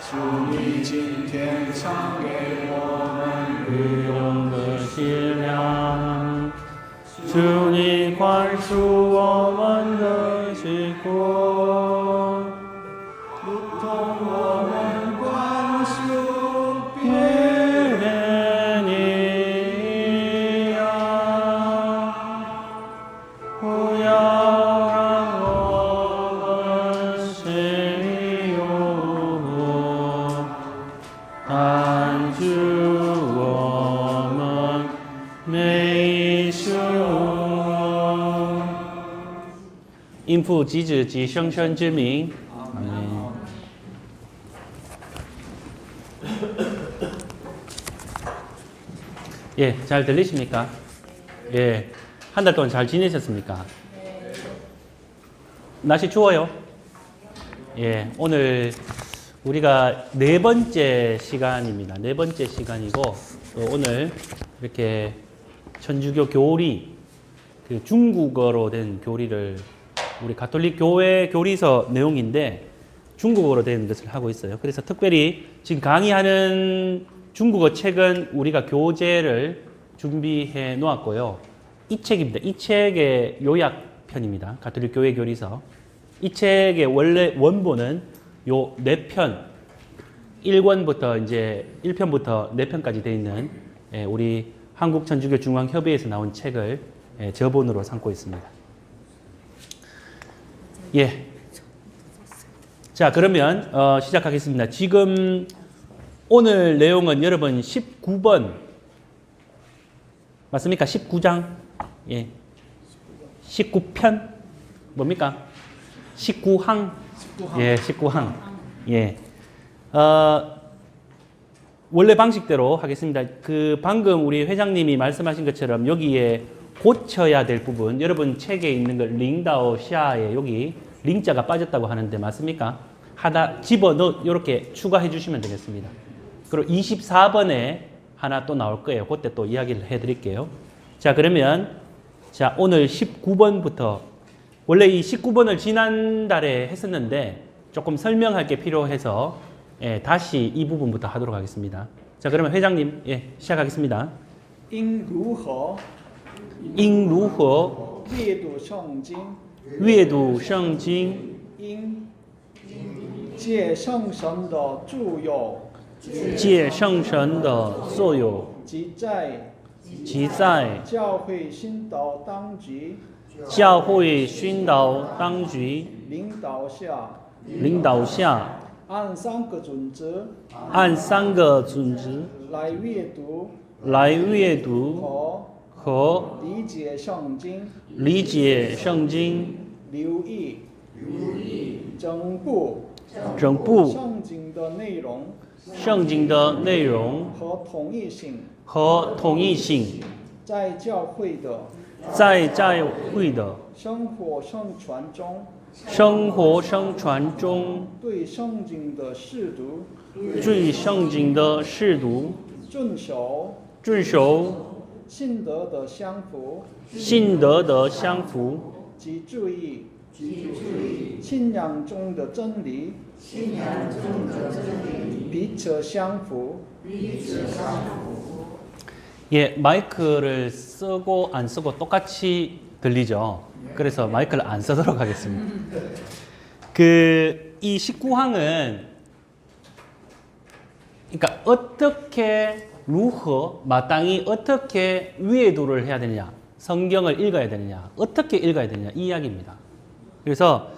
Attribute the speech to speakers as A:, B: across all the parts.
A: 主，你今天赏给我们日
B: 用的食粮，主你宽恕我们的罪过，
A: 如同我们宽恕别人
B: 一样，不要让我们陷入但主我们没受。应父及子及圣神之名。阿门。 예, 잘 들리십니까? 예, 한 달 동안 잘 지내셨습니까? 날씨 추워요? 예, 오늘 우리가 네 번째 시간입니다. 네 번째 시간이고, 오늘 이렇게 천주교 교리, 그 중국어로 된 교리를 우리 가톨릭 교회 교리서 내용인데 중국어로 된 것을 하고 있어요. 그래서 특별히 지금 강의하는 중국어 책은 우리가 교재를 준비해 놓았고요. 이 책입니다. 이 책의 요약편입니다. 가톨릭 교회 교리서. 이 책의 원래 원본은 요 4편, 1권부터 이제 1편부터 4편까지 되어 있는 우리 한국천주교중앙협의회에서 나온 책을 저본으로 삼고 있습니다. 예. 자, 그러면 시작하겠습니다. 지금 오늘 내용은 여러분 19번 맞습니까? 19장? 예. 19편? 뭡니까? 19항? 예, 19항. 예. 원래 방식대로 하겠습니다. 그 방금 우리 회장님이 말씀하신 것처럼 여기에 고쳐야 될 부분, 여러분 책에 있는 거 링다오 샤에 여기 링자가 빠졌다고 하는데 맞습니까? 하나 집어넣어 이렇게 추가해 주시면 되겠습니다. 그리고 24번에 하나 또 나올 거예요. 그때 또 이야기를 해 드릴게요. 자, 그러면 자, 오늘 19번부터 원래 이 19번을 지난달에 했었는데 조금 설명할 게 필요해서 다시 이 부분부터 하도록 하겠습니다. 자, 그러면 회장님 시작하겠습니다.
A: 应如何
B: 应如何
A: 阅读圣经？
B: 阅读圣经？
A: 应借圣神的助佑，
B: 借圣神的作用，
A: 即在
B: 即在
A: 教会熏导当局
B: 教会熏导当局
A: 领导下，
B: 按
A: 3个准则
B: 按3个准则
A: 来阅读
B: 来阅读和
A: 理解圣经，
B: 理解圣经，
A: 留意整部圣经的内容和统一性，在教会的生活生传中，对圣经的试读，遵守信德的相符，及注意信仰中的真理，彼此相符。
B: 예, 마이크를 쓰고 안 쓰고 똑같이 들리죠. 그래서 마이크를 안 쓰도록 하겠습니다. 이 19항은 그러니까 어떻게 마땅히 어떻게 위에도를 해야 되느냐, 성경을 읽어야 되느냐, 어떻게 읽어야 되느냐 이 이야기입니다. 그래서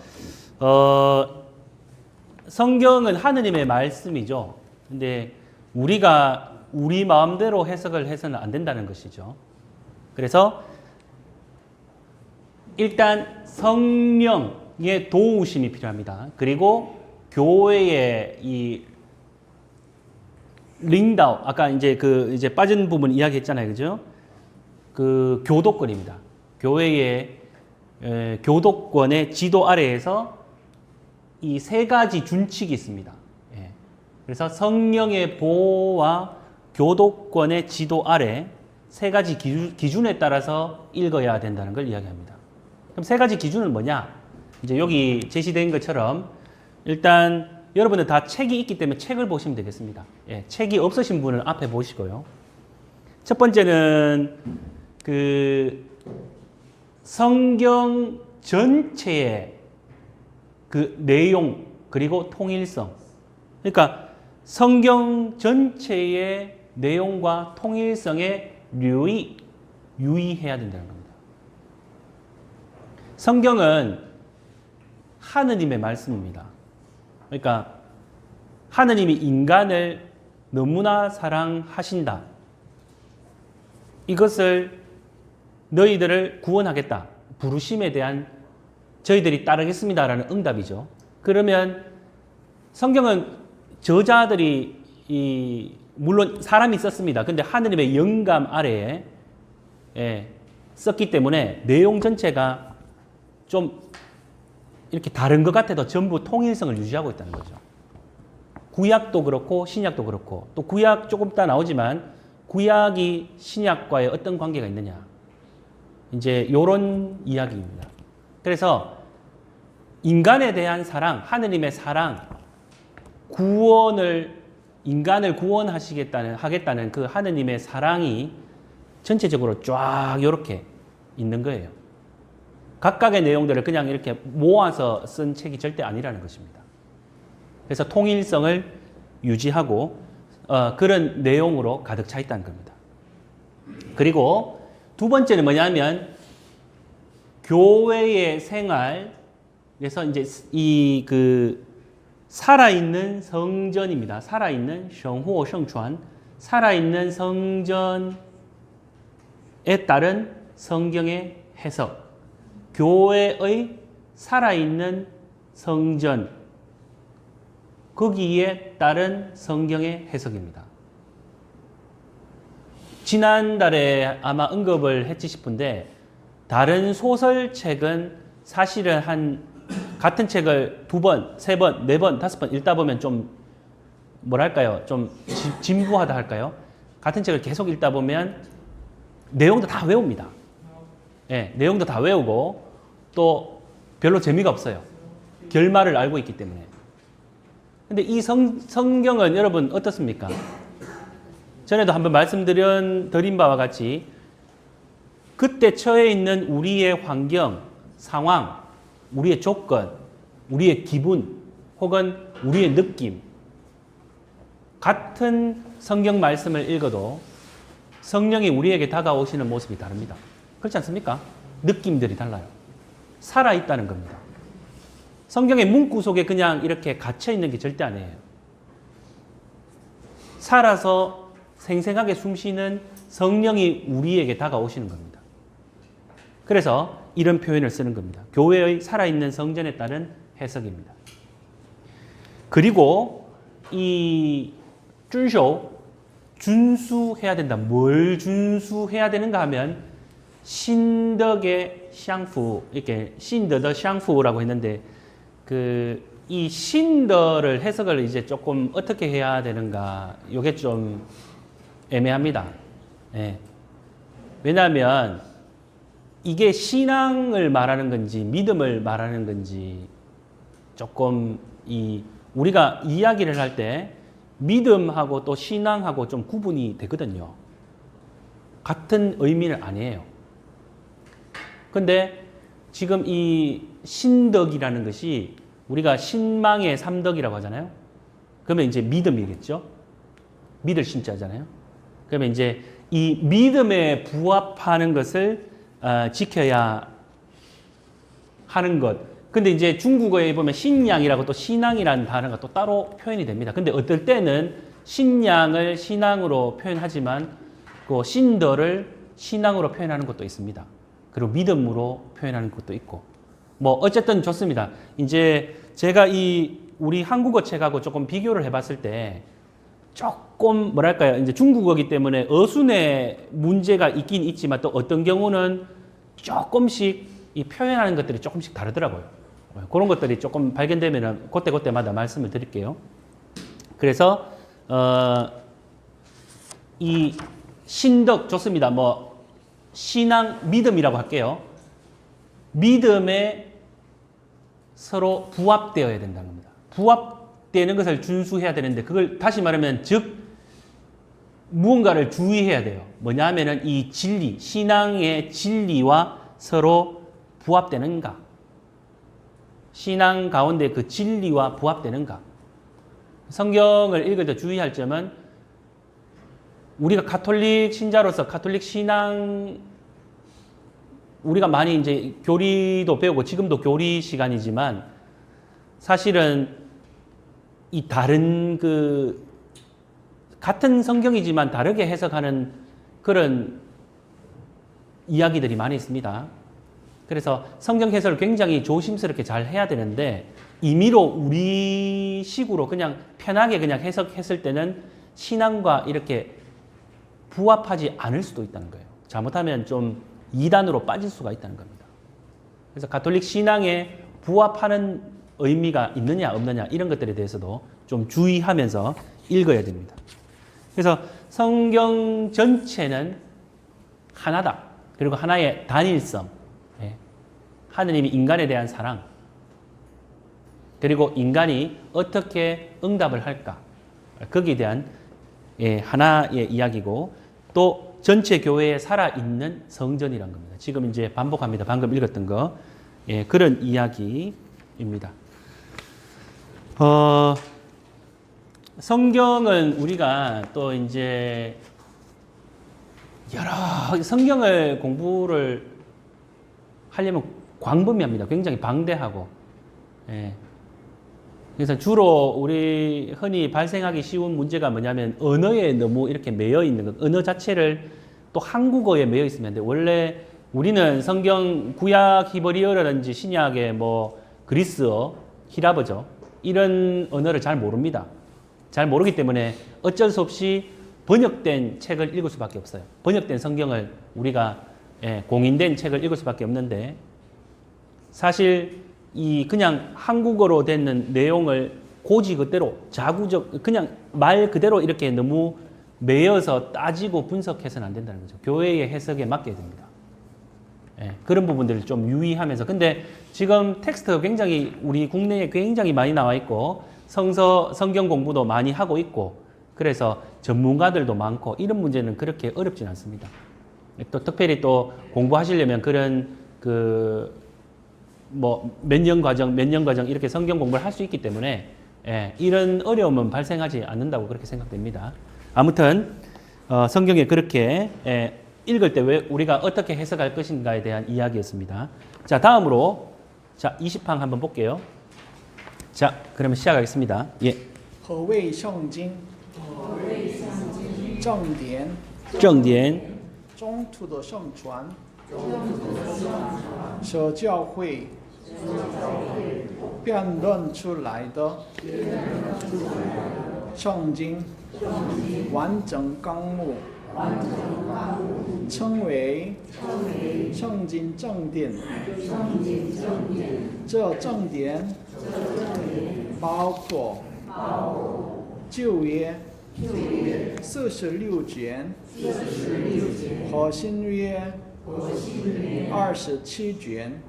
B: 성경은 하느님의 말씀이죠. 근데 우리가 우리 마음대로 해석을 해서는 안 된다는 것이죠. 그래서 일단 성령의 도우심이 필요합니다. 그리고 교회의 이 링다오, 아까 이제 이제 빠진 부분 이야기했잖아요, 그죠? 그 교도권입니다. 교회의 교도권의 지도 아래에서 이 3가지 준칙이 있습니다. 그래서 성령의 보호와 교도권의 지도 아래 세 가지 기준에 따라서 읽어야 된다는 걸 이야기합니다. 그럼 세 가지 기준은 뭐냐? 이제 여기 제시된 것처럼 일단 여러분들 다 책이 있기 때문에 책을 보시면 되겠습니다. 예, 책이 없으신 분은 앞에 보시고요. 첫 번째는 그 성경 전체의 그 내용 그리고 통일성. 그러니까 성경 전체의 내용과 통일성에 유의해야 된다는 겁니다. 성경은 하느님의 말씀입니다. 그러니까 하느님이 인간을 너무나 사랑하신다. 이것을 너희들을 구원하겠다. 부르심에 대한 저희들이 따르겠습니다라는 응답이죠. 그러면 성경은 저자들이 물론 사람이 썼습니다. 근데 하느님의 영감 아래에 썼기 때문에 내용 전체가 좀 이렇게 다른 것 같아도 전부 통일성을 유지하고 있다는 거죠. 구약도 그렇고 신약도 그렇고 또 구약 조금 이따 나오지만 구약이 신약과의 어떤 관계가 있느냐. 이제 이런 이야기입니다. 그래서 인간에 대한 사랑, 하느님의 사랑, 인간을 하겠다는 그 하느님의 사랑이 전체적으로 쫙 이렇게 있는 거예요. 각각의 내용들을 그냥 이렇게 모아서 쓴 책이 절대 아니라는 것입니다. 그래서 통일성을 유지하고 그런 내용으로 가득 차 있다는 겁니다. 그리고 두 번째는 뭐냐면 교회의 생활, 그래서 이제 이 그 살아있는 성전입니다. 살아있는 성호 성传, 살아있는 성전에 따른 성경의 해석, 교회의 살아있는 성전, 거기에 따른 성경의 해석입니다. 지난달에 아마 언급을 했지 싶은데 다른 소설책은 사실은 같은 책을 2번, 3번, 4번, 5번 읽다 보면 좀 뭐랄까요? 좀 진부하다 할까요? 같은 책을 계속 읽다 보면 내용도 다 외웁니다. 네, 내용도 다 외우고 또 별로 재미가 없어요. 결말을 알고 있기 때문에. 근데 이 성경은 여러분 어떻습니까? 전에도 한번 말씀드린 바와 같이 그때 처해 있는 우리의 환경, 상황, 우리의 조건, 우리의 기분, 혹은 우리의 느낌, 같은 성경 말씀을 읽어도 성령이 우리에게 다가오시는 모습이 다릅니다. 그렇지 않습니까? 느낌들이 달라요. 살아있다는 겁니다. 성경의 문구 속에 그냥 이렇게 갇혀있는 게 절대 아니에요. 살아서 생생하게 숨쉬는 성령이 우리에게 다가오시는 겁니다. 그래서 이런 표현을 쓰는 겁니다. 교회의 살아있는 성전에 따른 해석입니다. 그리고 이 준수해야 된다. 뭘 준수해야 되는가 하면 신덕의 샹푸, 이렇게 신덕의 샹푸라고 했는데 이 신덕을 해석을 이제 조금 어떻게 해야 되는가, 이게 좀 애매합니다. 네. 왜냐하면 이게 신앙을 말하는 건지 믿음을 말하는 건지 조금 우리가 이야기를 할 때 믿음하고 또 신앙하고 좀 구분이 되거든요. 같은 의미는 아니에요. 근데 지금 이 신덕이라는 것이 우리가 신망의 3덕이라고 하잖아요. 그러면 이제 믿음이겠죠. 믿을 신자잖아요. 그러면 이제 이 믿음에 부합하는 것을 지켜야 하는 것. 근데 이제 중국어에 보면 신양이라고 또 신앙이라는 단어가 또 따로 표현이 됩니다. 근데 어떨 때는 신양을 신앙으로 표현하지만 그 신더를 신앙으로 표현하는 것도 있습니다. 그리고 믿음으로 표현하는 것도 있고. 뭐 어쨌든 좋습니다. 이제 제가 우리 한국어 책하고 조금 비교를 해봤을 때 조금 뭐랄까요, 이제 중국어기 때문에 어순의 문제가 있긴 있지만 또 어떤 경우는 조금씩 이 표현하는 것들이 조금씩 다르더라고요. 그런 것들이 조금 발견되면은 그때마다 말씀을 드릴게요. 그래서 이 신덕 좋습니다. 뭐 신앙 믿음이라고 할게요. 믿음에 서로 부합되어야 된다는 겁니다. 부합되는 것을 준수해야 되는데 그걸 다시 말하면 즉 무언가를 주의해야 돼요. 뭐냐 하면은 이 진리, 신앙의 진리와 서로 부합되는가? 신앙 가운데 그 진리와 부합되는가? 성경을 읽을 때 주의할 점은 우리가 가톨릭 신자로서 가톨릭 신앙 우리가 많이 이제 교리도 배우고 지금도 교리 시간이지만 사실은 이 다른 그 같은 성경이지만 다르게 해석하는 그런 이야기들이 많이 있습니다. 그래서 성경 해설을 굉장히 조심스럽게 잘 해야 되는데 임의로 우리 식으로 그냥 편하게 그냥 해석했을 때는 신앙과 이렇게 부합하지 않을 수도 있다는 거예요. 잘못하면 좀 이단으로 빠질 수가 있다는 겁니다. 그래서 가톨릭 신앙에 부합하는 의미가 있느냐 없느냐 이런 것들에 대해서도 좀 주의하면서 읽어야 됩니다. 그래서 성경 전체는 하나다. 그리고 하나의 단일성. 하느님이 인간에 대한 사랑. 그리고 인간이 어떻게 응답을 할까. 거기에 대한 하나의 이야기고 또 전체 교회에 살아있는 성전이란 겁니다. 지금 이제 반복합니다. 방금 읽었던 거. 그런 이야기입니다. 성경은 우리가 또 이제 여러 성경을 공부를 하려면 광범위합니다. 굉장히 방대하고. 그래서 주로 우리 흔히 발생하기 쉬운 문제가 뭐냐면 언어에 너무 이렇게 매여 있는 것. 언어 자체를 또 한국어에 매여 있으면 안 돼. 원래 우리는 성경 구약 히브리어라든지 신약의 뭐 그리스어, 히라버죠. 이런 언어를 잘 모릅니다. 잘 모르기 때문에 어쩔 수 없이 번역된 책을 읽을 수밖에 없어요. 번역된 성경을 우리가 공인된 책을 읽을 수밖에 없는데 사실 이 그냥 한국어로 된 내용을 고지 그대로 자구적 그냥 말 그대로 이렇게 너무 매여서 따지고 분석해서는 안 된다는 거죠. 교회의 해석에 맡겨야 됩니다. 그런 부분들을 좀 유의하면서 근데 지금 텍스트가 굉장히 우리 국내에 굉장히 많이 나와 있고 성경 공부도 많이 하고 있고 그래서 전문가들도 많고 이런 문제는 그렇게 어렵진 않습니다. 또 특별히 또 공부하시려면 그런 뭐 몇 년 과정 이렇게 성경 공부를 할 수 있기 때문에 이런 어려움은 발생하지 않는다고 그렇게 생각됩니다. 아무튼 성경에 그렇게 읽을 때 왜 우리가 어떻게 해석할 것인가에 대한 이야기였습니다. 자, 다음으로 자 20항 한번 볼게요. 자, 그러면 시작하겠습니다. 예.
A: 何谓圣经？正典，
B: 正典
A: 中途的圣传，是教会辩论出来的圣经完整纲目，称为圣经正典。这正典包括旧约46卷和新约27卷。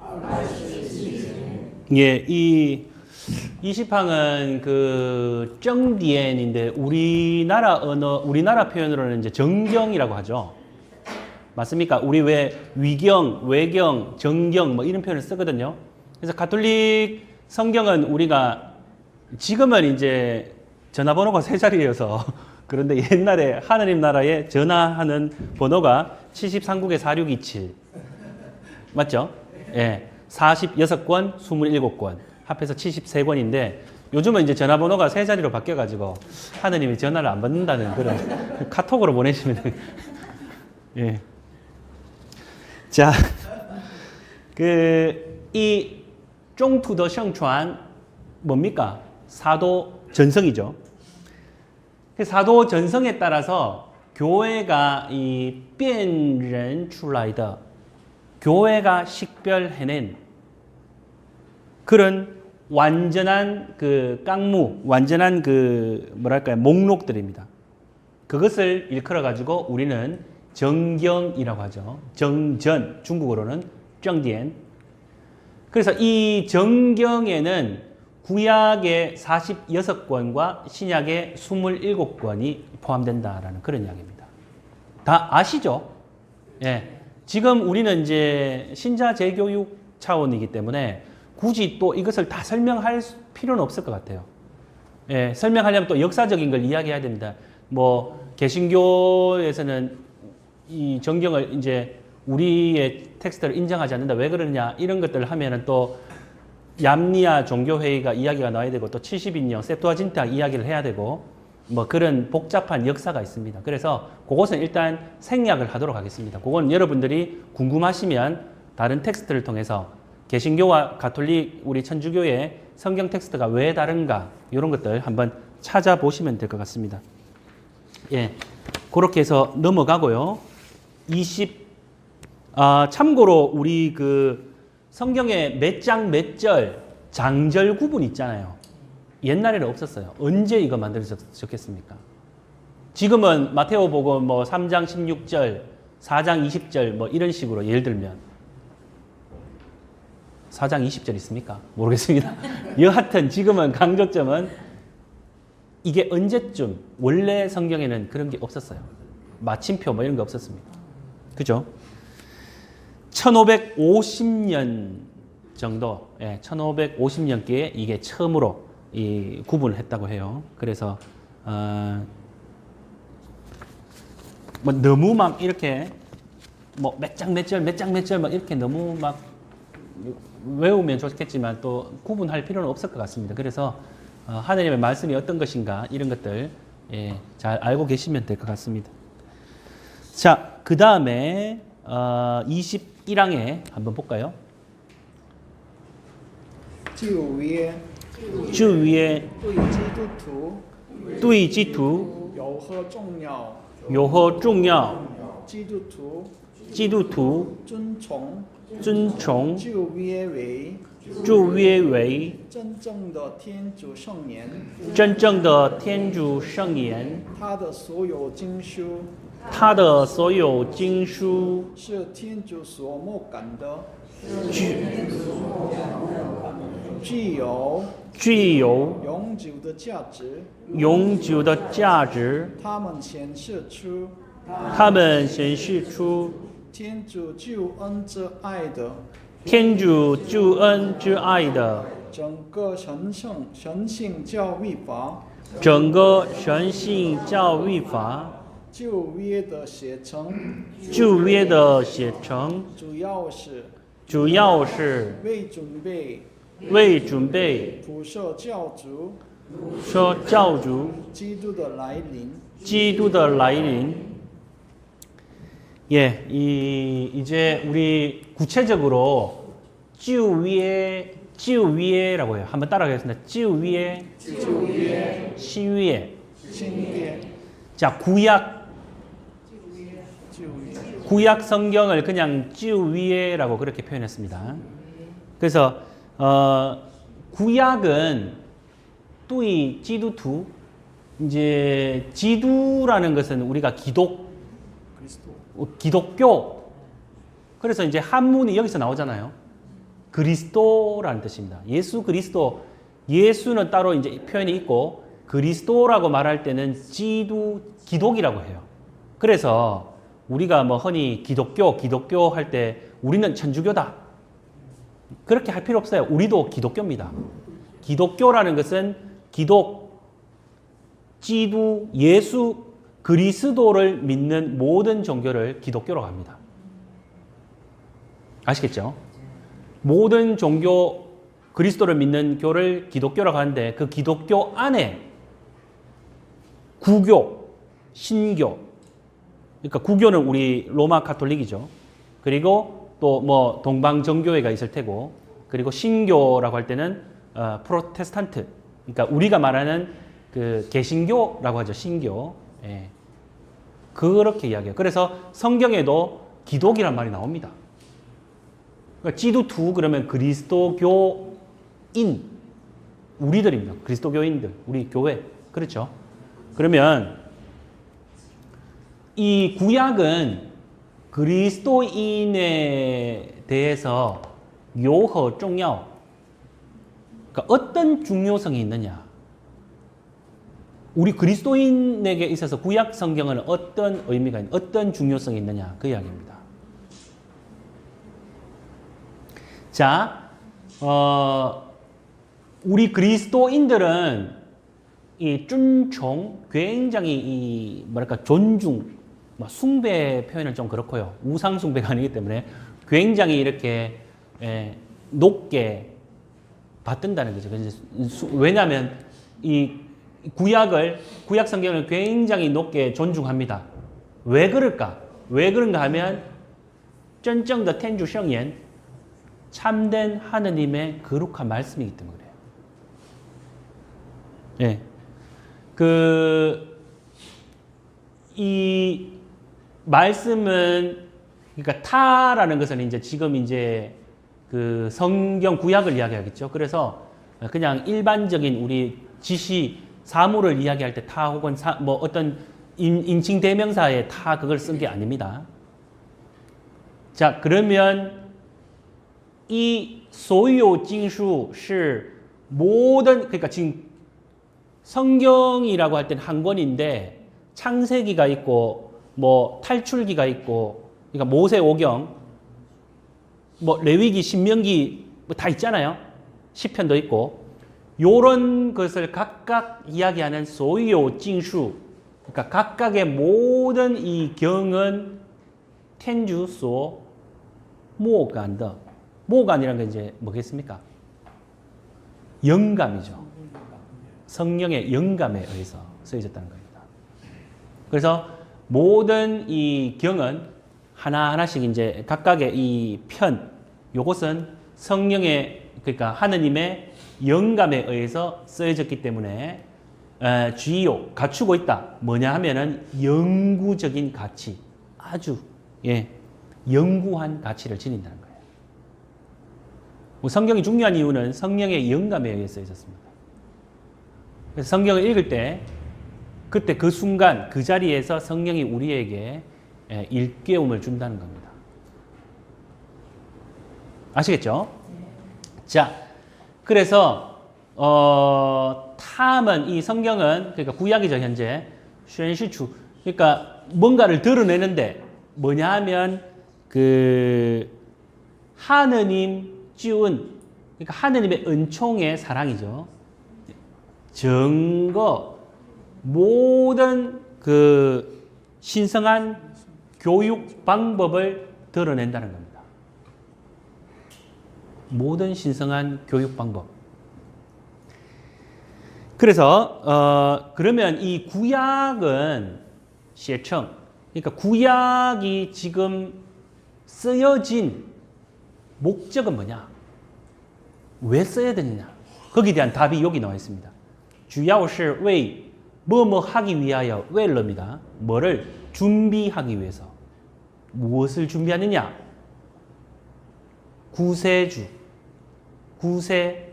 B: 예, 이 20항은 그 정디엔인데 우리나라 언어, 우리나라 표현으로는 이제 정경이라고 하죠. 맞습니까? 우리 왜 위경, 외경, 정경 뭐 이런 표현을 쓰거든요. 그래서 가톨릭 성경은 우리가 지금은 이제 전화번호가 3자리여서 그런데 옛날에 하느님 나라에 전화하는 번호가 73국에 4627 맞죠? 예. 46권, 27권 합해서 73권인데 요즘은 이제 전화번호가 3자리로 바뀌어가지고 하느님이 전화를 안 받는다는 그런 카톡으로 보내시면 예. 자, 이 중투더 성传 뭡니까? 사도 전성이죠. 사도 전성에 따라서 교회가 이 辨认出来的 교회가 식별해낸 그런 완전한 그 깡무, 완전한 그 뭐랄까요 목록들입니다. 그것을 일컬어 가지고 우리는 정경이라고 하죠. 정전, 중국어로는 정디엔. 그래서 이 정경에는 구약의 46권과 신약의 27권이 포함된다라는 그런 이야기입니다. 다 아시죠? 예. 지금 우리는 이제 신자 재교육 차원이기 때문에 굳이 또 이것을 다 설명할 필요는 없을 것 같아요. 예, 설명하려면 또 역사적인 걸 이야기해야 됩니다. 뭐 개신교에서는 이 정경을 이제 우리의 텍스트를 인정하지 않는다. 왜 그러느냐? 이런 것들을 하면은 또 얌니아 종교회의가 이야기가 나와야 되고 또 70인령 세프투아진트 이야기를 해야 되고 뭐 그런 복잡한 역사가 있습니다. 그래서 그것은 일단 생략을 하도록 하겠습니다. 그건 여러분들이 궁금하시면 다른 텍스트를 통해서 개신교와 가톨릭 우리 천주교의 성경 텍스트가 왜 다른가 이런 것들 한번 찾아보시면 될 것 같습니다. 예, 그렇게 해서 넘어가고요. 참고로 우리 그 성경에 몇 장 몇 절 장절 구분 있잖아요. 옛날에는 없었어요. 언제 이거 만들어졌겠습니까? 지금은 마테오복음 뭐 3장 16절, 4장 20절 뭐 이런 식으로 예를 들면 4장 20절 있습니까? 모르겠습니다. 여하튼 지금은 강조점은 이게 언제쯤 원래 성경에는 그런 게 없었어요. 마침표 뭐 이런 게 없었습니다. 그죠? 1550년 정도, 1550년기에 이게 처음으로 이 구분을 했다고 해요. 그래서 뭐 너무 막 이렇게 뭐 몇 장 몇 절 막 이렇게 너무 막 외우면 좋겠지만 또 구분할 필요는 없을 것 같습니다. 그래서 하나님의 말씀이 어떤 것인가 이런 것들 잘 알고 계시면 될 것 같습니다. 자, 그 다음에 21항에 한번 볼까요?
A: 就约
B: 主约
A: 对基督徒
B: 对基督
A: 有何重要？
B: 有何重要？
A: 基督徒
B: 基督徒
A: 遵从
B: 遵从
A: 就约为
B: 主约为
A: 真正的天主圣言，
B: 真正的天主圣言，
A: 他的所有经书
B: 他的所有经书
A: 是天主所默感的，具有
B: 具有
A: 永久的价值。
B: 永久的价值。
A: 他们显示出
B: 他们显示出
A: 天主救恩之爱的
B: 天主救恩之爱的
A: 整个神性教育法，
B: 整个神性教育法。
A: 旧约的写成
B: 旧约的写成
A: 主要是
B: 为准备
A: 普世教主
B: 说教主
A: 基督的来临。
B: 基督的来临. 예, 이제 우리 구체적으로 旧约 지우위에라고 해요. 한번 따라가겠습니다. 지우위에, 신위에. 자, 구약 성경을 그냥 지우위에라고 그렇게 표현했습니다. 그래서 구약은 또이 지두투, 이제 지두라는 것은 우리가 기독교. 그래서 이제 한문이 여기서 나오잖아요. 그리스도라는 뜻입니다. 예수 그리스도, 예수는 따로 이제 표현이 있고 그리스도라고 말할 때는 기독이라고 해요. 그래서 우리가 뭐 흔히 기독교 할 때 우리는 천주교다. 그렇게 할 필요 없어요. 우리도 기독교입니다. 기독교라는 것은 예수 그리스도를 믿는 모든 종교를 기독교로 합니다. 아시겠죠? 모든 종교 그리스도를 믿는 교를 기독교라고 하는데 그 기독교 안에 구교, 신교, 그러니까 구교는 우리 로마 가톨릭이죠. 그리고 또 뭐 동방정교회가 있을 테고, 그리고 신교라고 할 때는 프로테스탄트, 그러니까 우리가 말하는 그 개신교라고 하죠. 신교. 예. 그렇게 이야기해요. 그래서 성경에도 기독이란 말이 나옵니다. 그러니까 지두투 그러면 그리스도교인, 우리들입니다. 그리스도교인들, 우리 교회. 그렇죠? 그러면 이 구약은 그리스도인에 대해서 요허 중요, 그러니까 어떤 중요성이 있느냐. 우리 그리스도인에게 있어서 구약 성경은 어떤 의미가 있는, 어떤 중요성이 있느냐 그 이야기입니다. 자, 우리 그리스도인들은 이 쭌총 굉장히 이 뭐랄까 존중, 숭배 표현은 좀 그렇고요. 우상 숭배가 아니기 때문에 굉장히 이렇게 높게 받든다는 거죠. 왜냐하면 이 구약 성경을 굉장히 높게 존중합니다. 왜 그럴까? 왜 그런가 하면 真正的天主圣言, 참된 하느님의 거룩한 말씀이기 때문에 그래요. 예. 이 말씀은, 그러니까 타라는 것은 이제 지금 이제 그 성경 구약을 이야기하겠죠. 그래서 그냥 일반적인 우리 지시 사물을 이야기할 때 타 혹은 뭐 어떤 인칭 대명사에 타 그걸 쓴 게 아닙니다. 자, 그러면 이 소요 징수是 모든, 그러니까 지금 성경이라고 할 때는 한 권인데 창세기가 있고 뭐 탈출기가 있고, 그러니까 모세오경, 뭐 레위기, 신명기 뭐 다 있잖아요. 시편도 있고. 요런 것을 각각 이야기하는 소요 징수, 그러니까 각각의 모든 이 경은 텐주 소 모간더, 모간이라는 게 이제 뭐겠습니까? 영감이죠. 성령의 영감에 의해서 쓰여졌다는 겁니다. 그래서 모든 이 경은 하나하나씩 이제 각각의 이 편, 요것은 성령의, 그러니까 하느님의 영감에 의해서 쓰여졌기 때문에 쥐요, 갖추고 있다. 뭐냐 하면은 영구적인 가치, 아주 영구한 가치를 지닌다는 거예요. 성경이 중요한 이유는 성령의 영감에 의해 쓰여졌습니다. 그래서 성경을 읽을 때 그때 그 순간 그 자리에서 성령이 우리에게 일깨움을 준다는 겁니다. 아시겠죠? 자, 그래서 탐은, 이 성경은, 그러니까 구약이죠 현재,宣示出, 그러니까 뭔가를 드러내는데 뭐냐 하면 그 하느님 지은, 그러니까 하느님의 은총의 사랑이죠. 증거, 모든 그 신성한 교육 방법을 드러낸다는 겁니다. 모든 신성한 교육 방법. 그래서 그러면 이 구약은 시청, 그러니까 구약이 지금 쓰여진 목적은 뭐냐? 왜 써야 되느냐? 거기에 대한 답이 여기 나와 있습니다. 主要是为 뭐뭐 하기 위하여, 왜입니다. 뭐를 준비하기 위해서. 무엇을 준비하느냐? 구세주, 구세,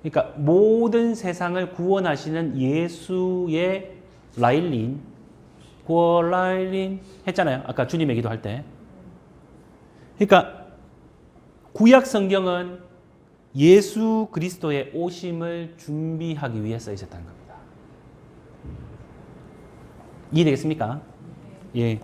B: 그러니까 모든 세상을 구원하시는 예수의 라일린, 고라일린 했잖아요. 아까 주님의 기도할 때. 그러니까 구약 성경은 예수 그리스도의 오심을 준비하기 위해 쓰여졌다는 겁니다. 이해되겠습니까? 예.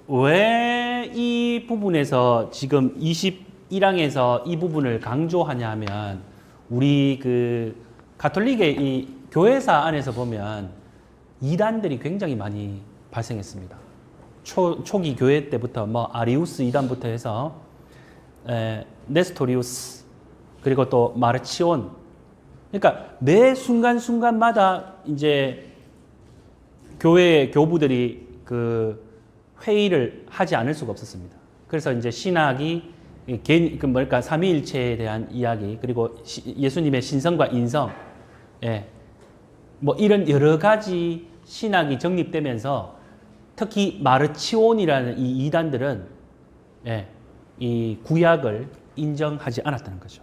B: 왜 이 부분에서 지금 21항에서 이 부분을 강조하냐 하면, 우리 가톨릭의 이 교회사 안에서 보면 이단들이 굉장히 많이 발생했습니다. 초기 교회 때부터 뭐 아리우스 이단부터 해서 네스토리우스, 그리고 또 마르치온, 그러니까 매 순간순간마다 이제 교회 교부들이 회의를 하지 않을 수가 없었습니다. 그래서 이제 신학이 삼위일체에 대한 이야기, 그리고 예수님의 신성과 인성, 뭐 이런 여러 가지 신학이 정립되면서 특히 마르치온이라는 이 이단들은 이 구약을 인정하지 않았다는 거죠.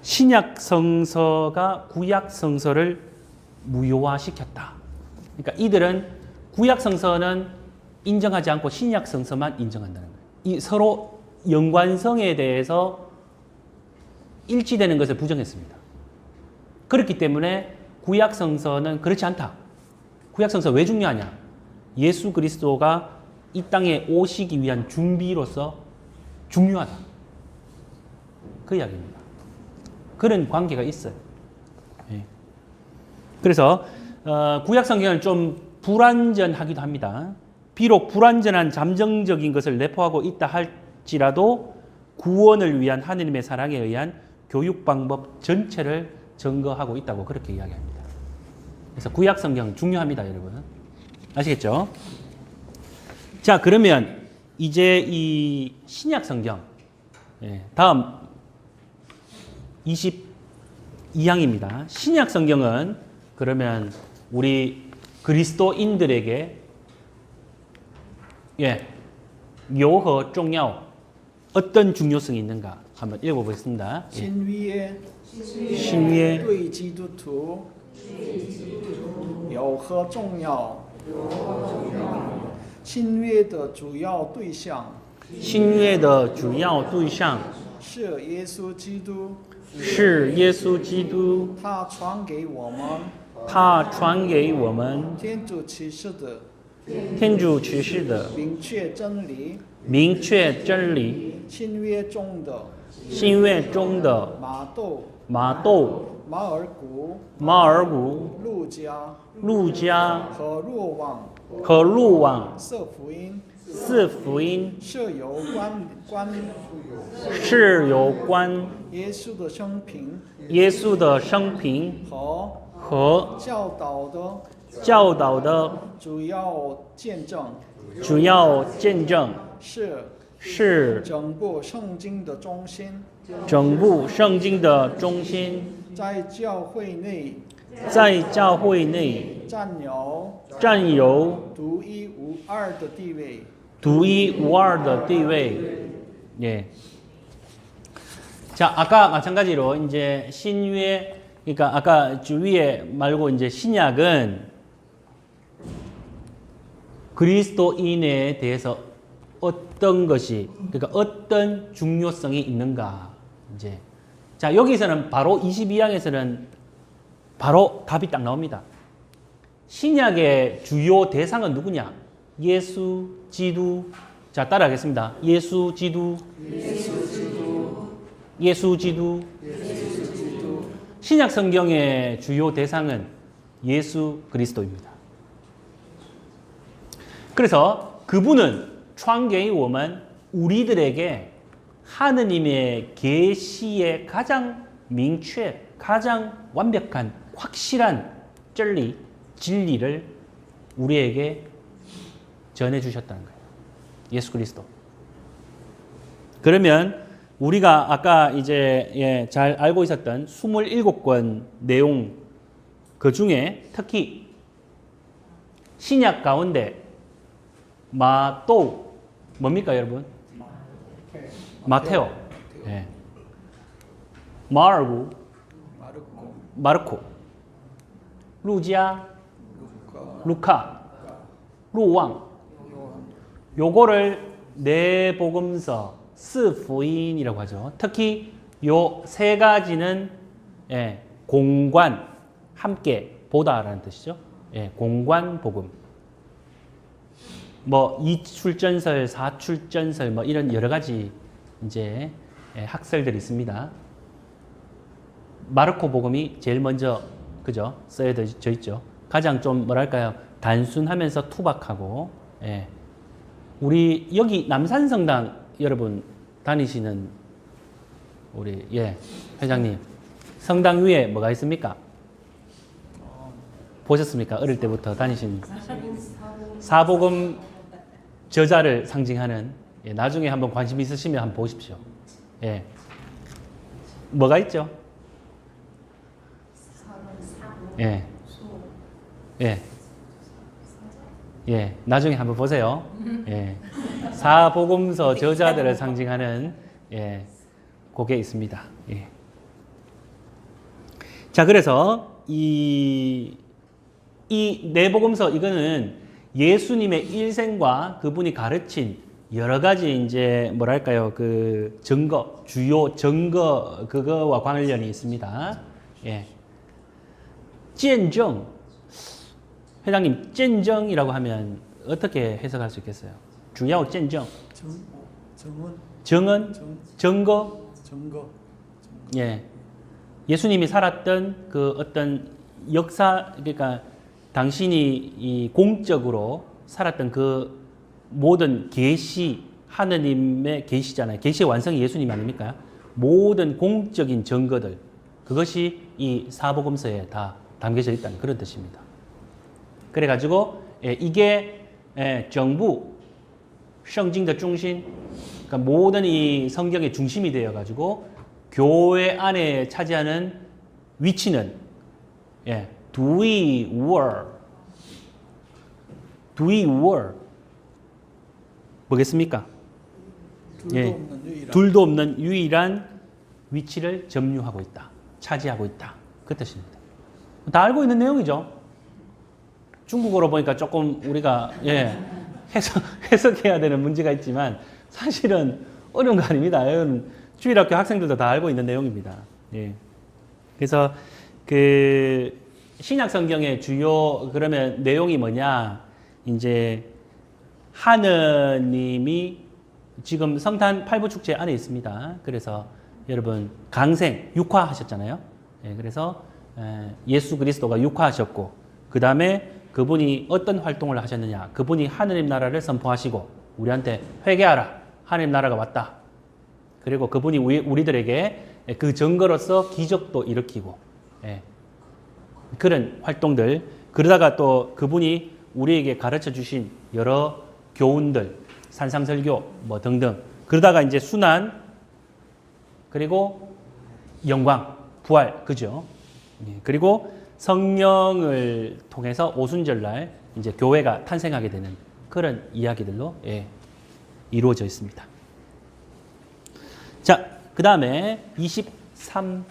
B: 신약 성서가 구약 성서를 무효화시켰다. 그러니까 이들은 구약 성서는 인정하지 않고 신약 성서만 인정한다는 거예요. 이 서로 연관성에 대해서 일치되는 것을 부정했습니다. 그렇기 때문에 구약 성서는 그렇지 않다. 구약 성서 왜 중요하냐? 예수 그리스도가 이 땅에 오시기 위한 준비로서 중요하다. 그 이야기입니다. 그런 관계가 있어요. 예. 그래서 구약 성경은 좀 불완전하기도 합니다. 비록 불완전한 잠정적인 것을 내포하고 있다 할지라도 구원을 위한 하느님의 사랑에 의한 교육 방법 전체를 증거하고 있다고 그렇게 이야기합니다. 그래서 구약 성경 중요합니다, 여러분. 아시겠죠? 자, 그러면 이제 이 신약 성경, 다음 22항입니다. 신약 성경은 그러면 우리 그리스도인들에게 요허 중요 어떤 중요성이 있는가 한번 읽어보겠습니다.
A: 新约
B: 신约
A: 对基督徒有何重要？新约的主要对象
B: 신约的主要对象
A: 是耶稣基督，
B: 是耶稣基督，
A: 他传给我们
B: 他传给我们
A: 天主启示的
B: 天主启示的
A: 明确真理。
B: 明确真理。
A: 新约中的
B: 新约中的
A: 马窦、
B: 马窦、
A: 马尔谷、
B: 马尔谷、
A: 路加
B: 路加
A: 和若望
B: 和路网
A: 四福音
B: 四福音
A: 是有关
B: 是有关
A: 耶稣的生平
B: 耶稣的生平和
A: 教导的主要见证，
B: 主要见证，是
A: 整部圣经的中心。
B: 整部圣经的中心，
A: 在教会内
B: 占有
A: 独一无二的地位。
B: 独一无二的地位。 예. 자, 아까 마찬가지로 이제 신유에, 그러니까 아까 주위에 말고 이제 신약은 그리스도인에 대해서 어떤 것이, 그러니까 어떤 중요성이 있는가. 이제. 자, 여기서는 바로 22항에서는 바로 답이 딱 나옵니다. 신약의 주요 대상은 누구냐? 예수, 지두. 자, 따라하겠습니다. 예수, 지두. 예수, 지두. 신약 성경의 주요 대상은 예수 그리스도입니다. 그래서 그분은 창계의我们 우리들에게 하느님의 계시의 가장明确, 가장 완벽한, 확실한 진리를 우리에게 전해주셨다는 거예요. 예수 그리스도. 그러면 우리가 아까 이제 잘 알고 있었던 27권 내용 그 중에 특히 신약 가운데 마또 뭡니까 여러분? 마테오, 예. 마르코, 루지아, 루카, 루왕. 요거를 네 복음서, 스福音이라고 하죠. 특히 요 세 가지는 공관, 함께 보다라는 뜻이죠. 공관 복음. 뭐 2출전설, 4출전설 뭐 이런 여러 가지 이제 학설들이 있습니다. 마르코 복음이 제일 먼저 그죠? 쓰여져 있죠. 가장 좀 뭐랄까요? 단순하면서 투박하고 우리 여기 남산성당 여러분 다니시는 우리 회장님 성당 위에 뭐가 있습니까? 보셨습니까? 어릴 때부터 다니신 사복음 저자를 상징하는 나중에 한번 관심 있으시면 한번 보십시오. 뭐가 있죠? 나중에 한번 보세요. 사복음서 저자들을 상징하는 그게 있습니다. 자, 그래서 이 이 내복음서 이거는 예수님의 일생과 그분이 가르친 여러 가지 이제 뭐랄까요 그 증거 주요 증거 그거와 관련이 있습니다. 예. 见证 회장님 见证이라고 하면 어떻게 해석할 수 있겠어요? 주요 见证 증언 증거 예. 예수님이 살았던 그 어떤 역사 그러니까 당신이 이 공적으로 살았던 그 모든 계시 하느님의 계시잖아요. 계시의 완성이 예수님 아닙니까? 모든 공적인 증거들 그것이 이 사복음서에 다 담겨져 있다는 그런 뜻입니다. 그래가지고 이게 정부 성经的中心 그러니까 모든 이 성경의 중심이 되어가지고 교회 안에 차지하는 위치는独一无二 뭐겠습니까? 둘도 없는 유일한 위치를 점유하고 있다. 차지하고 있다. 그 뜻입니다. 다 알고 있는 내용이죠. 중국어로 보니까 조금 우리가 해석해야 되는 문제가 있지만 사실은 어려운 거 아닙니다. 주일학교 학생들도 다 알고 있는 내용입니다. 예. 그래서 그 신약 성경의 주요 그러면 내용이 뭐냐? 이제 하느님이 지금 성탄 8부 축제 안에 있습니다. 그래서 여러분 강생 육화하셨잖아요. 예, 그래서 예수 그리스도가 육화하셨고 그 다음에 그분이 어떤 활동을 하셨느냐? 그분이 하느님 나라를 선포하시고 우리한테 회개하라. 하느님 나라가 왔다. 그리고 그분이 우리들에게 그 증거로서 기적도 일으키고 그런 활동들 그러다가 또 그분이 우리에게 가르쳐 주신 여러 교훈들 산상설교 뭐 등등 그러다가 이제 순환 그리고 영광 부활 그죠? 그리고 성령을 통해서 오순절날 이제 교회가 탄생하게 되는 그런 이야기들로 이루어져 있습니다. 자, 그 다음에 23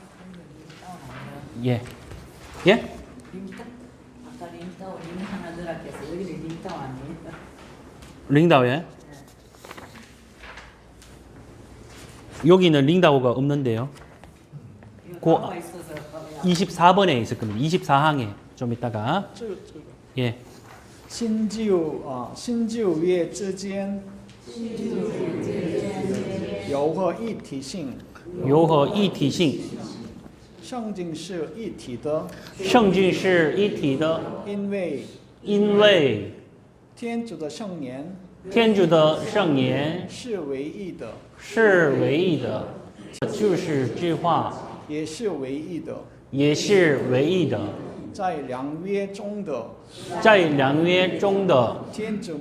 B: 예. 예?
C: 아까 링타오 링 하나 늘었겠어. 여기는 링타오 아니에요?
B: 링다오에? 여기는 링다오가 없는데요. 그 24번에 있을 겁니다. 24항에 좀 있다가 예.
A: 新旧约之间有何一体性？
B: 有何一体性？
A: 圣经是一体的，
B: 圣经是一体的，因为
A: 天主的圣言是唯一的，
B: 就是这话
A: 也是唯一的，在良约中的天主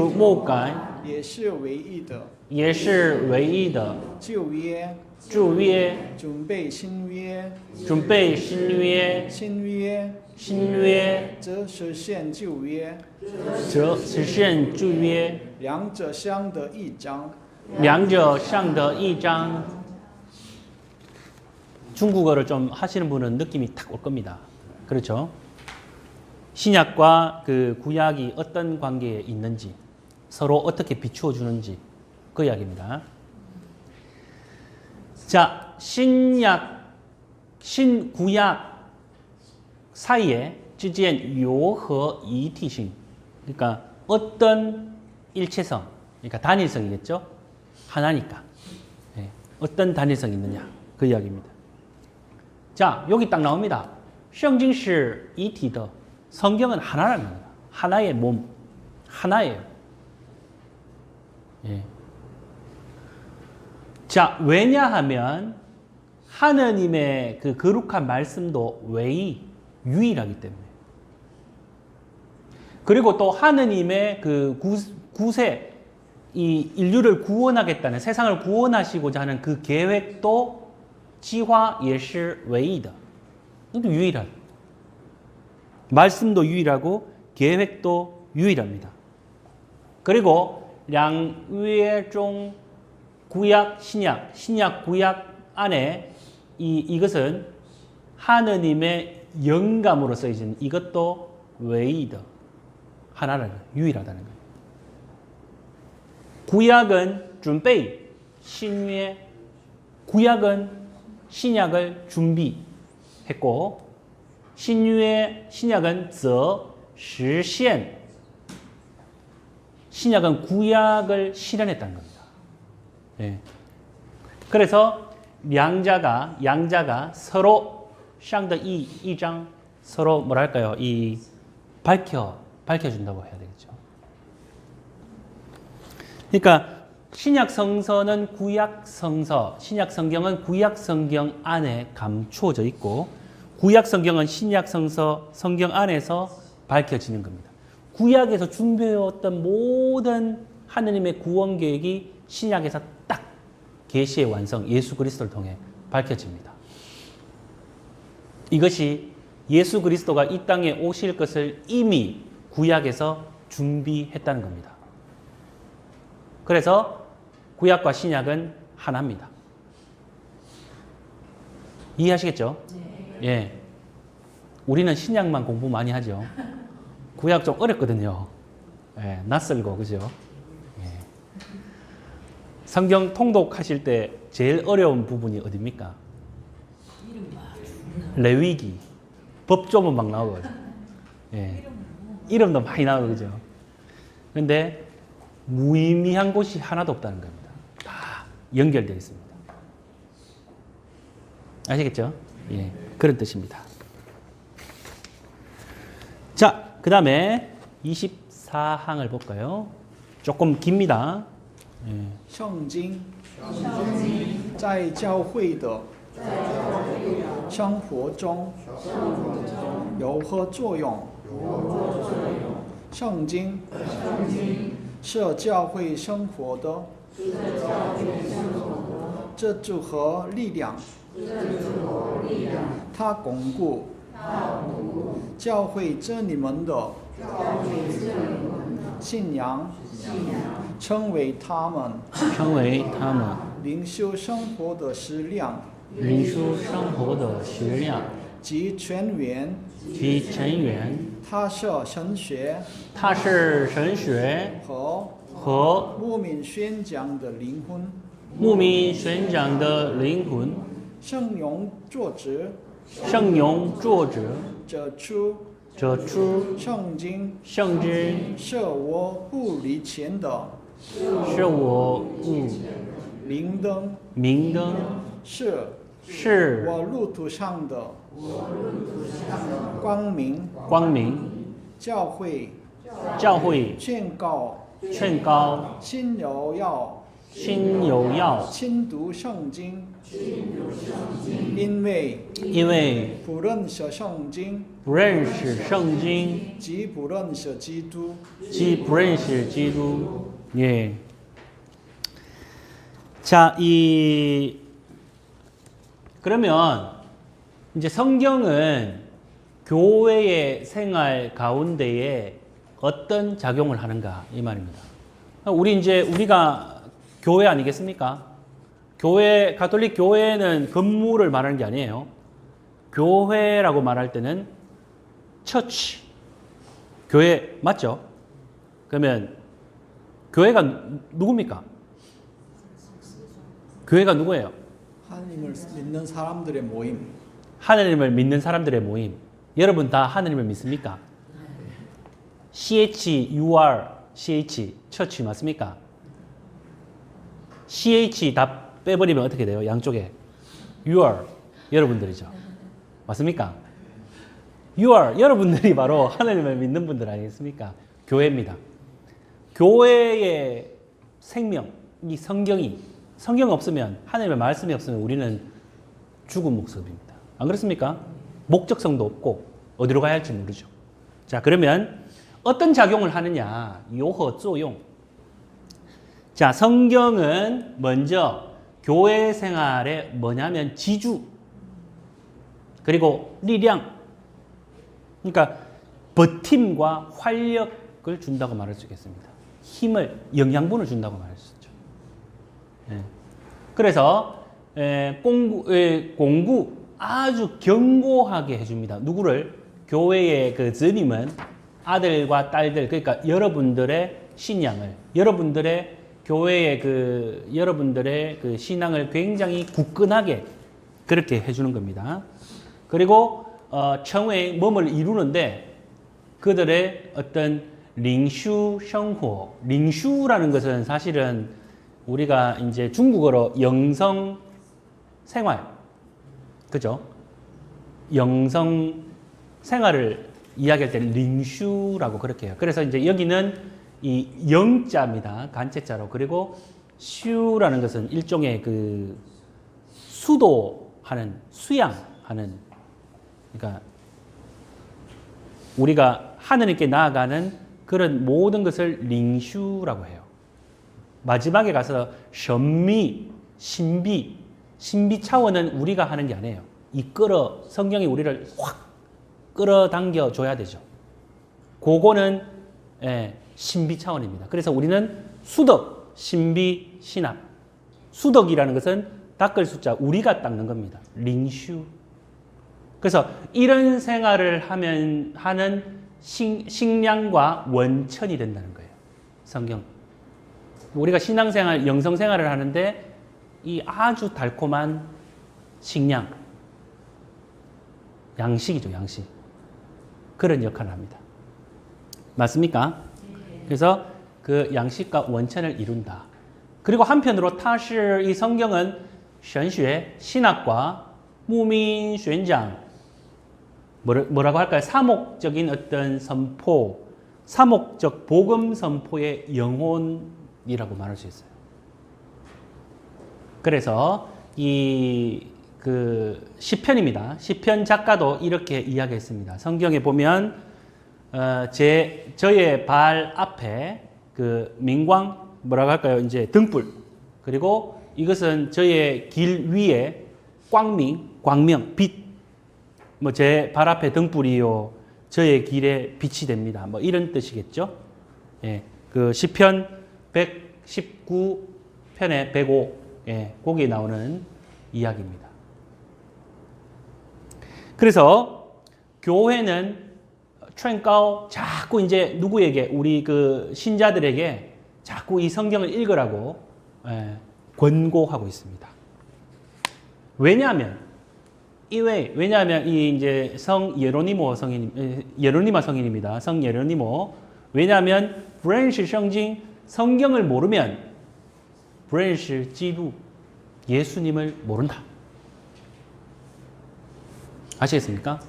A: 默感也是唯一的，旧约准备新约，新约则实现旧约，两者相得益彰。
B: 중국어를 좀 하시는 분은 느낌이 탁 올 겁니다. 그렇죠? 신약과 그 구약이 어떤 관계에 있는지 서로 어떻게 비추어 주는지 그 이야기입니다. 자, 신구약 사이에 之间有何一体性 그러니까 어떤 일체성, 그러니까 단일성이겠죠? 하나니까. 어떤 단일성이 있느냐 그 이야기입니다. 자, 여기 딱 나옵니다. 圣经是一体的 성경은 하나라는 겁니다. 하나의 몸, 하나예요. 예. 자, 왜냐하면 하느님의 그 거룩한 말씀도 유일하기 때문에. 그리고 또 하느님의 그 구세, 이 인류를 구원하겠다는 세상을 구원하시고자 하는 그 계획도 计划也是唯一的. 이것도 유일한. 말씀도 유일하고 계획도 유일합니다. 그리고 两约中 구약, 신약 구약 안에 이것은 하느님의 영감으로 쓰여진 이것도 웨이드 하나는 유일하다는 거예요. 구약은 준베이 신유의 구약은 신약을 준비했고 신유의 신약은 则实现 신약은 구약을 실현했다는 겁니다. 예. 그래서 양자가 서로 上的一章 서로 뭐랄까요? 이 밝혀준다고 해야 되겠죠. 그러니까 신약 성서는 구약 성서, 신약 성경은 구약 성경 안에 감추어져 있고 구약 성경은 신약 성서 성경 안에서 밝혀지는 겁니다. 구약에서 준비해왔던 모든 하느님의 구원 계획이 신약에서 딱 계시의 완성 예수 그리스도를 통해 밝혀집니다. 이것이 예수 그리스도가 이 땅에 오실 것을 이미 구약에서 준비했다는 겁니다. 그래서 구약과 신약은 하나입니다. 이해하시겠죠? 네. 예. 우리는 신약만 공부 많이 하죠. 구약 좀 어렵거든요. 예, 낯설고, 그죠? 예. 성경 통독하실 때 제일 어려운 부분이 어디입니까? 레위기. 법조문 막 나오거든요. 예. 이름도 많이 나오고, 그죠? 근데 무의미한 곳이 하나도 없다는 겁니다. 다 연결되어 있습니다. 아시겠죠? 예. 그런 뜻입니다. 자, 그 다음에 24항을 볼까요? 조금 깁니다. 예.
A: 圣经在教会的生活中有何作用？圣经是教会生活的支柱和力量，它巩固教会这你们的信仰，成为他们灵修生活的食粮及泉源。它是神学和牧民宣讲的灵魂。圣咏作者指出圣经是我步履前的明灯，是我路途上的光明。教会劝告信友要亲读圣经，因为不认识圣经即不认识基督。
B: 예. 자, 그러면 이제 성경은 교회의 생활 가운데에 어떤 작용을 하는가 이 말입니다. 우리가 교회 아니겠습니까? 가톨릭 교회는 건물을 말하는 게 아니에요. 교회라고 말할 때는 처치, 교회 맞죠? 그러면 교회가 누굽니까? 교회가 누구예요?
A: 하나님을 믿는 사람들의 모임.
B: 하나님을 믿는 사람들의 모임. 여러분 다 하나님을 믿습니까? CH 처치 맞습니까? CH 다 빼버리면 어떻게 돼요? 양쪽에 여러분들이죠. 맞습니까? 여러분들이 바로 하나님을 믿는 분들 아니겠습니까? 교회입니다. 교회의 생명, 이 성경 없으면, 하나님의 말씀이 없으면 우리는 죽은 목숨입니다. 안 그렇습니까? 목적성도 없고 어디로 가야 할지 모르죠. 자, 그러면 어떤 작용을 하느냐? 요허作用. 자, 성경은 먼저 교회 생활에 뭐냐면 지주, 그리고力量, 그러니까 버팀과 활력을 준다고 말할 수 있겠습니다. 힘을, 영양분을 준다고 말할 수 있죠. 예. 그래서 공구 아주 견고하게 해줍니다. 누구를? 교회의 그 주님은 아들과 딸들, 그러니까 여러분들의 신앙을, 여러분들의 교회의 여러분들의 그 신앙을 굉장히 굳건하게 그렇게 해주는 겁니다. 그리고 청의 몸을 이루는데 그들의 어떤 링슈 생활, 링슈라는 것은 사실은 우리가 이제 중국어로 영성 생활, 그죠? 영성 생활을 이야기할 때는 링슈라고 그렇게 해요. 그래서 이제 여기는 이 영자입니다. 간체자로. 그리고 슈라는 것은 일종의 그 수도하는, 수양하는, 그러니까 우리가 하느님께 나아가는 그런 모든 것을 링슈라고 해요. 마지막에 가서 선미, 신비 차원은 우리가 하는 게 아니에요. 성경이 우리를 확 끌어당겨 줘야 되죠. 그거는 신비 차원입니다. 그래서 우리는 수덕, 신비, 신학. 수덕이라는 것은 닦을 숫자, 우리가 닦는 겁니다. 링슈. 그래서 이런 생활을 하는 식량과 원천이 된다는 거예요. 성경. 우리가 신앙생활, 영성생활을 하는데 이 아주 달콤한 식량, 양식이죠, 양식. 그런 역할을 합니다. 맞습니까? 그래서 그 양식과 원천을 이룬다. 그리고 한편으로 타시 이 성경은 神学, 신학과 무민宣讲, 뭐라고 할까요? 사목적인 어떤 선포, 사목적 복음 선포의 영혼이라고 말할 수 있어요. 그래서 시편입니다. 시편 작가도 이렇게 이야기했습니다. 성경에 보면 저의 발 앞에 그明光 뭐라고 할까요? 이제 등불. 그리고 이것은 저의 길 위에 광명, 빛. 뭐 제 발 앞에 등불이요, 저의 길에 빛이 됩니다. 뭐 이런 뜻이겠죠. 예, 그 시편 119편의 105, 거기에 나오는 이야기입니다. 그래서 교회는 촤가오 자꾸 이제 누구에게, 우리 그 신자들에게 자꾸 이 성경을 읽으라고 권고하고 있습니다. 왜냐하면 이 이제 성 예로니모 예로니마 성인입니다. 성 예로니모. 왜냐하면 브렌시 성징, 성경을 모르면 브렌시 지루, 예수님을 모른다. 아시겠습니까?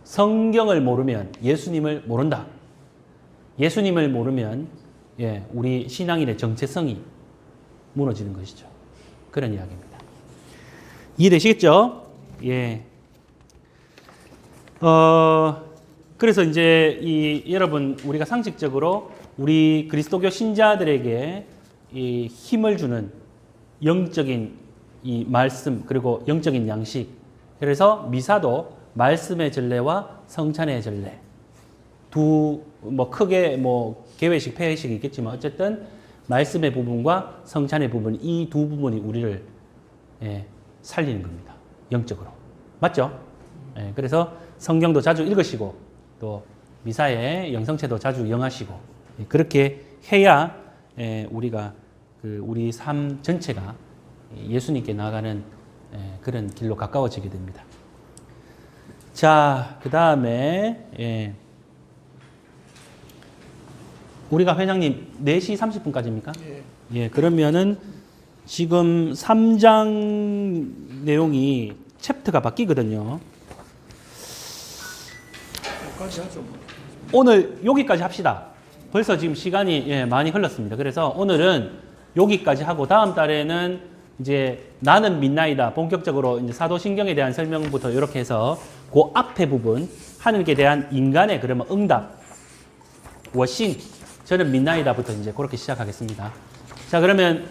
B: 성경을 모르면 예수님을 모른다. 예수님을 모르면 우리 신앙인의 정체성이 무너지는 것이죠. 그런 이야기입니다. 이해되시겠죠? 예. 그래서 이제 여러분, 우리가 상식적으로 우리 그리스도교 신자들에게 이 힘을 주는 영적인 이 말씀, 그리고 영적인 양식. 그래서 미사도 말씀의 전례와 성찬의 전례. 크게 개회식, 폐회식이 있겠지만 어쨌든 말씀의 부분과 성찬의 부분, 이 두 부분이 우리를 살리는 겁니다. 영적으로. 맞죠? 그래서 성경도 자주 읽으시고 또 미사의 영성체도 자주 영하시고 그렇게 해야 우리가 우리 삶 전체가 예수님께 나아가는 그런 길로 가까워지게 됩니다. 자, 그 다음에 우리가 회장님 4시 30분까지입니까? 예, 그러면은 지금 3장 내용이 챕터가 바뀌거든요. 오늘 여기까지 합시다. 벌써 지금 시간이 많이 흘렀습니다. 그래서 오늘은 여기까지 하고 다음 달에는 이제 나는 믿나이다. 본격적으로 이제 사도신경에 대한 설명부터 이렇게 해서 그 앞에 부분 하나님께 대한 인간의 그러면 응답, 워신, 저는 믿나이다부터 이제 그렇게 시작하겠습니다. 자, 그러면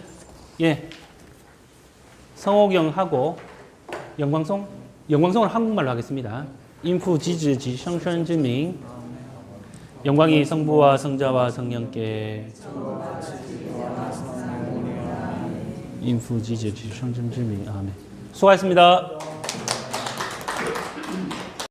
B: 성호경하고 영광송을 한국말로 하겠습니다. 인푸지즈지 성천지밍, 영광이 성부와 성자와 성령께 인푸지즈지 성천지밍. 아멘. 수고하셨습니다.